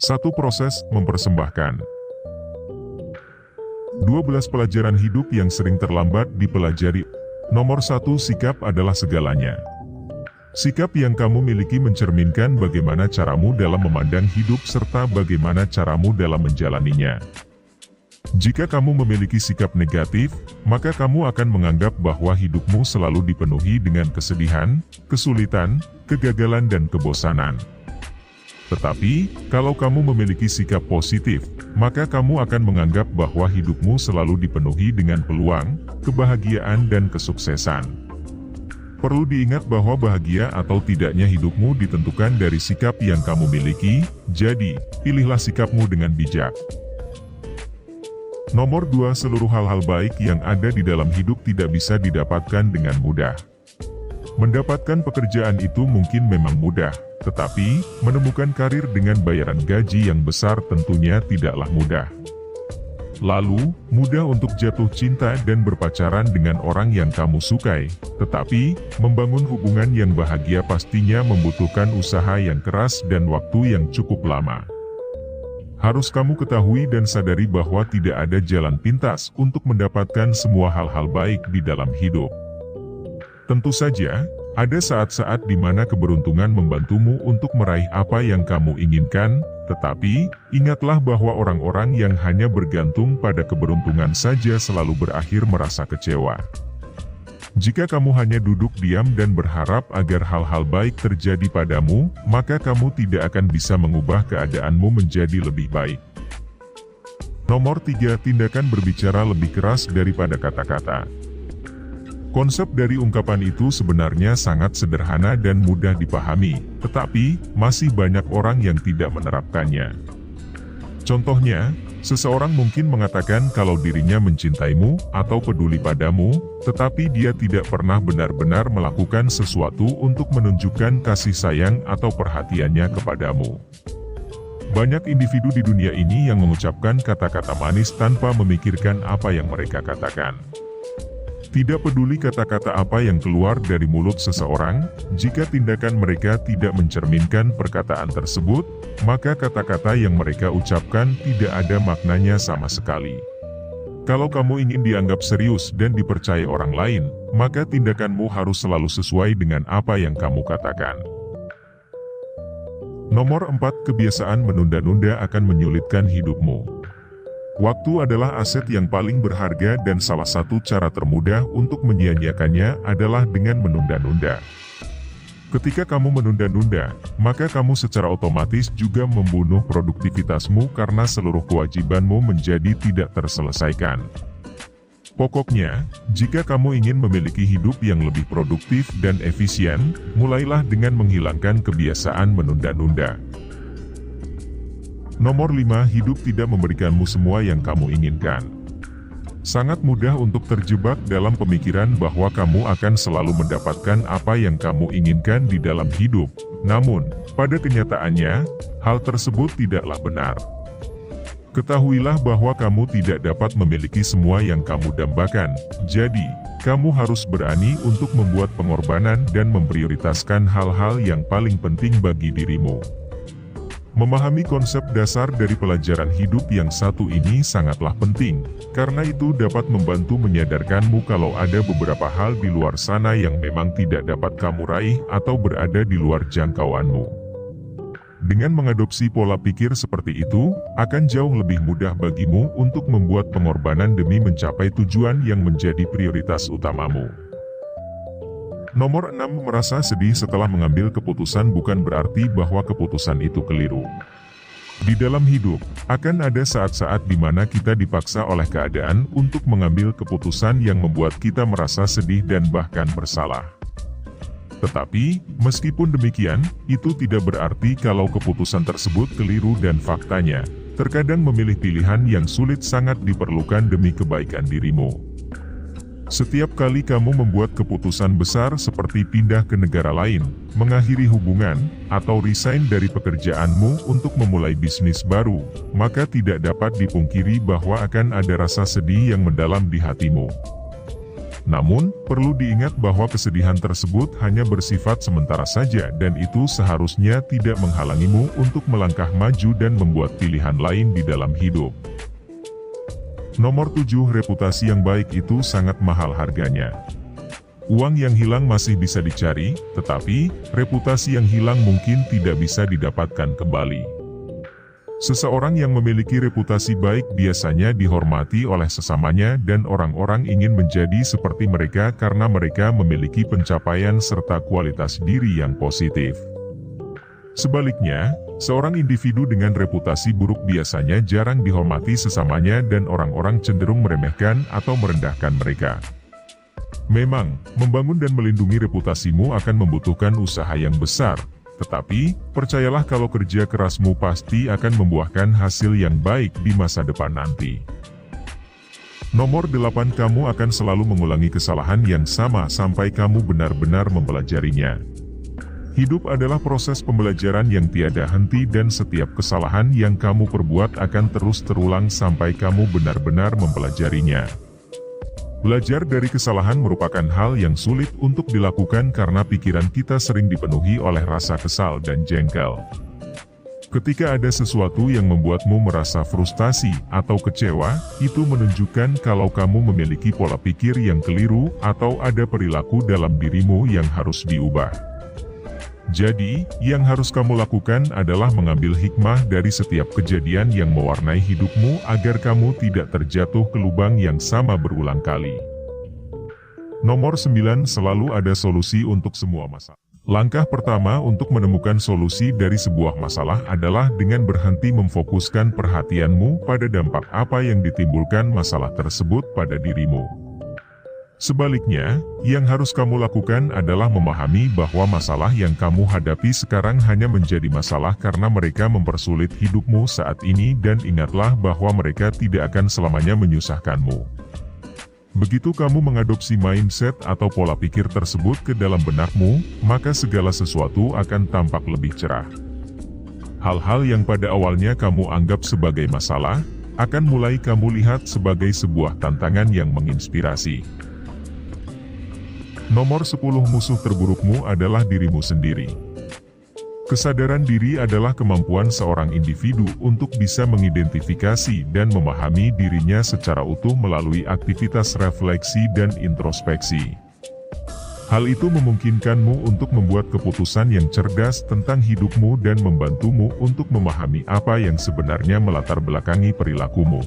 Satu proses mempersembahkan. 12 pelajaran hidup yang sering terlambat dipelajari. Nomor 1, sikap adalah segalanya. Sikap yang kamu miliki mencerminkan bagaimana caramu dalam memandang hidup serta bagaimana caramu dalam menjalaninya. Jika kamu memiliki sikap negatif, maka kamu akan menganggap bahwa hidupmu selalu dipenuhi dengan kesedihan, kesulitan, kegagalan dan kebosanan. Tetapi, kalau kamu memiliki sikap positif, maka kamu akan menganggap bahwa hidupmu selalu dipenuhi dengan peluang, kebahagiaan dan kesuksesan. Perlu diingat bahwa bahagia atau tidaknya hidupmu ditentukan dari sikap yang kamu miliki, jadi, pilihlah sikapmu dengan bijak. Nomor 2, seluruh hal-hal baik yang ada di dalam hidup tidak bisa didapatkan dengan mudah. Mendapatkan pekerjaan itu mungkin memang mudah, tetapi, menemukan karir dengan bayaran gaji yang besar tentunya tidaklah mudah. Lalu, mudah untuk jatuh cinta dan berpacaran dengan orang yang kamu sukai, tetapi, membangun hubungan yang bahagia pastinya membutuhkan usaha yang keras dan waktu yang cukup lama. Harus kamu ketahui dan sadari bahwa tidak ada jalan pintas untuk mendapatkan semua hal-hal baik di dalam hidup. Tentu saja, ada saat-saat di mana keberuntungan membantumu untuk meraih apa yang kamu inginkan, tetapi, ingatlah bahwa orang-orang yang hanya bergantung pada keberuntungan saja selalu berakhir merasa kecewa. Jika kamu hanya duduk diam dan berharap agar hal-hal baik terjadi padamu, maka kamu tidak akan bisa mengubah keadaanmu menjadi lebih baik. Nomor 3, tindakan berbicara lebih keras daripada kata-kata. Konsep dari ungkapan itu sebenarnya sangat sederhana dan mudah dipahami, tetapi, masih banyak orang yang tidak menerapkannya. Contohnya, seseorang mungkin mengatakan kalau dirinya mencintaimu atau peduli padamu, tetapi dia tidak pernah benar-benar melakukan sesuatu untuk menunjukkan kasih sayang atau perhatiannya kepadamu. Banyak individu di dunia ini yang mengucapkan kata-kata manis tanpa memikirkan apa yang mereka katakan. Tidak peduli kata-kata apa yang keluar dari mulut seseorang, jika tindakan mereka tidak mencerminkan perkataan tersebut, maka kata-kata yang mereka ucapkan tidak ada maknanya sama sekali. Kalau kamu ingin dianggap serius dan dipercaya orang lain, maka tindakanmu harus selalu sesuai dengan apa yang kamu katakan. Nomor 4, kebiasaan menunda-nunda akan menyulitkan hidupmu. Waktu adalah aset yang paling berharga dan salah satu cara termudah untuk menyia-nyiakannya adalah dengan menunda-nunda. Ketika kamu menunda-nunda, maka kamu secara otomatis juga membunuh produktivitasmu karena seluruh kewajibanmu menjadi tidak terselesaikan. Pokoknya, jika kamu ingin memiliki hidup yang lebih produktif dan efisien, mulailah dengan menghilangkan kebiasaan menunda-nunda. Nomor 5, hidup tidak memberikanmu semua yang kamu inginkan. Sangat mudah untuk terjebak dalam pemikiran bahwa kamu akan selalu mendapatkan apa yang kamu inginkan di dalam hidup. Namun, pada kenyataannya, hal tersebut tidaklah benar. Ketahuilah bahwa kamu tidak dapat memiliki semua yang kamu dambakan. Jadi, kamu harus berani untuk membuat pengorbanan dan memprioritaskan hal-hal yang paling penting bagi dirimu. Memahami konsep dasar dari pelajaran hidup yang satu ini sangatlah penting, karena itu dapat membantu menyadarkanmu kalau ada beberapa hal di luar sana yang memang tidak dapat kamu raih atau berada di luar jangkauanmu. Dengan mengadopsi pola pikir seperti itu, akan jauh lebih mudah bagimu untuk membuat pengorbanan demi mencapai tujuan yang menjadi prioritas utamamu. Nomor 6, merasa sedih setelah mengambil keputusan bukan berarti bahwa keputusan itu keliru. Di dalam hidup, akan ada saat-saat di mana kita dipaksa oleh keadaan untuk mengambil keputusan yang membuat kita merasa sedih dan bahkan bersalah. Tetapi, meskipun demikian, itu tidak berarti kalau keputusan tersebut keliru dan faktanya, terkadang memilih pilihan yang sulit sangat diperlukan demi kebaikan dirimu. Setiap kali kamu membuat keputusan besar seperti pindah ke negara lain, mengakhiri hubungan, atau resign dari pekerjaanmu untuk memulai bisnis baru, maka tidak dapat dipungkiri bahwa akan ada rasa sedih yang mendalam di hatimu. Namun, perlu diingat bahwa kesedihan tersebut hanya bersifat sementara saja dan itu seharusnya tidak menghalangimu untuk melangkah maju dan membuat pilihan lain di dalam hidup. Nomor 7, reputasi yang baik itu sangat mahal harganya. Uang yang hilang masih bisa dicari, tetapi reputasi yang hilang mungkin tidak bisa didapatkan kembali. Seseorang yang memiliki reputasi baik biasanya dihormati oleh sesamanya dan orang-orang ingin menjadi seperti mereka karena mereka memiliki pencapaian serta kualitas diri yang positif. Sebaliknya, seorang individu dengan reputasi buruk biasanya jarang dihormati sesamanya dan orang-orang cenderung meremehkan atau merendahkan mereka. Memang, membangun dan melindungi reputasimu akan membutuhkan usaha yang besar. Tetapi, percayalah kalau kerja kerasmu pasti akan membuahkan hasil yang baik di masa depan nanti. Nomor 8, kamu akan selalu mengulangi kesalahan yang sama sampai kamu benar-benar mempelajarinya. Hidup adalah proses pembelajaran yang tiada henti dan setiap kesalahan yang kamu perbuat akan terus terulang sampai kamu benar-benar mempelajarinya. Belajar dari kesalahan merupakan hal yang sulit untuk dilakukan karena pikiran kita sering dipenuhi oleh rasa kesal dan jengkel. Ketika ada sesuatu yang membuatmu merasa frustasi atau kecewa, itu menunjukkan kalau kamu memiliki pola pikir yang keliru atau ada perilaku dalam dirimu yang harus diubah. Jadi, yang harus kamu lakukan adalah mengambil hikmah dari setiap kejadian yang mewarnai hidupmu agar kamu tidak terjatuh ke lubang yang sama berulang kali. Nomor 9, selalu ada solusi untuk semua masalah. Langkah pertama untuk menemukan solusi dari sebuah masalah adalah dengan berhenti memfokuskan perhatianmu pada dampak apa yang ditimbulkan masalah tersebut pada dirimu. Sebaliknya, yang harus kamu lakukan adalah memahami bahwa masalah yang kamu hadapi sekarang hanya menjadi masalah karena mereka mempersulit hidupmu saat ini dan ingatlah bahwa mereka tidak akan selamanya menyusahkanmu. Begitu kamu mengadopsi mindset atau pola pikir tersebut ke dalam benakmu, maka segala sesuatu akan tampak lebih cerah. Hal-hal yang pada awalnya kamu anggap sebagai masalah, akan mulai kamu lihat sebagai sebuah tantangan yang menginspirasi. Nomor 10, musuh terburukmu adalah dirimu sendiri. Kesadaran diri adalah kemampuan seorang individu untuk bisa mengidentifikasi dan memahami dirinya secara utuh melalui aktivitas refleksi dan introspeksi. Hal itu memungkinkanmu untuk membuat keputusan yang cerdas tentang hidupmu dan membantumu untuk memahami apa yang sebenarnya melatar belakangi perilakumu.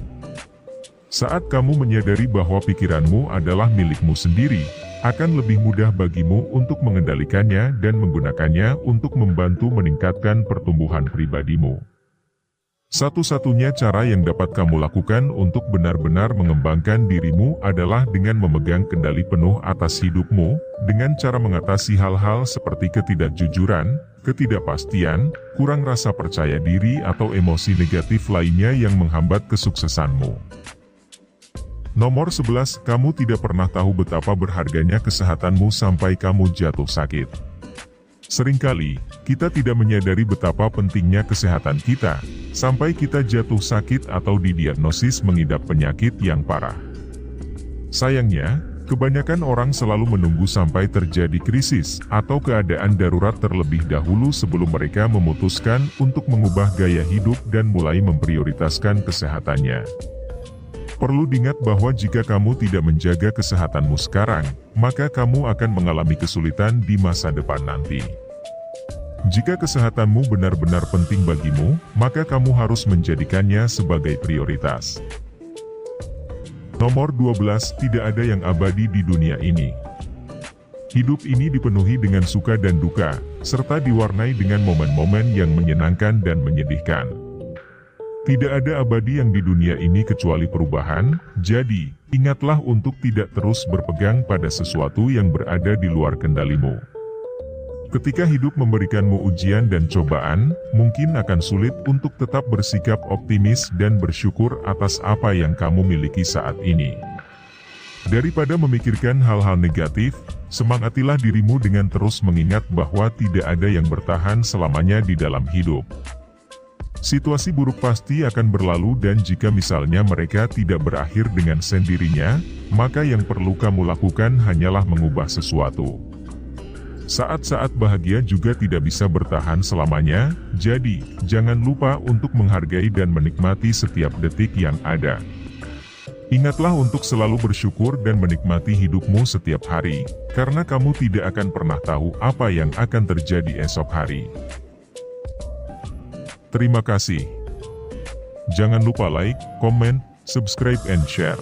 Saat kamu menyadari bahwa pikiranmu adalah milikmu sendiri, akan lebih mudah bagimu untuk mengendalikannya dan menggunakannya untuk membantu meningkatkan pertumbuhan pribadimu. Satu-satunya cara yang dapat kamu lakukan untuk benar-benar mengembangkan dirimu adalah dengan memegang kendali penuh atas hidupmu, dengan cara mengatasi hal-hal seperti ketidakjujuran, ketidakpastian, kurang rasa percaya diri atau emosi negatif lainnya yang menghambat kesuksesanmu. Nomor 11, kamu tidak pernah tahu betapa berharganya kesehatanmu sampai kamu jatuh sakit. Seringkali, kita tidak menyadari betapa pentingnya kesehatan kita, sampai kita jatuh sakit atau didiagnosis mengidap penyakit yang parah. Sayangnya, kebanyakan orang selalu menunggu sampai terjadi krisis atau keadaan darurat terlebih dahulu sebelum mereka memutuskan untuk mengubah gaya hidup dan mulai memprioritaskan kesehatannya. Perlu diingat bahwa jika kamu tidak menjaga kesehatanmu sekarang, maka kamu akan mengalami kesulitan di masa depan nanti. Jika kesehatanmu benar-benar penting bagimu, maka kamu harus menjadikannya sebagai prioritas. Nomor 12, tidak ada yang abadi di dunia ini. Hidup ini dipenuhi dengan suka dan duka, serta diwarnai dengan momen-momen yang menyenangkan dan menyedihkan. Tidak ada abadi yang di dunia ini kecuali perubahan, jadi, ingatlah untuk tidak terus berpegang pada sesuatu yang berada di luar kendalimu. Ketika hidup memberikanmu ujian dan cobaan, mungkin akan sulit untuk tetap bersikap optimis dan bersyukur atas apa yang kamu miliki saat ini. Daripada memikirkan hal-hal negatif, semangatilah dirimu dengan terus mengingat bahwa tidak ada yang bertahan selamanya di dalam hidup. Situasi buruk pasti akan berlalu dan jika misalnya mereka tidak berakhir dengan sendirinya, maka yang perlu kamu lakukan hanyalah mengubah sesuatu. Saat-saat bahagia juga tidak bisa bertahan selamanya, jadi jangan lupa untuk menghargai dan menikmati setiap detik yang ada. Ingatlah untuk selalu bersyukur dan menikmati hidupmu setiap hari, karena kamu tidak akan pernah tahu apa yang akan terjadi esok hari. Terima kasih. Jangan lupa like, comment, subscribe, and share.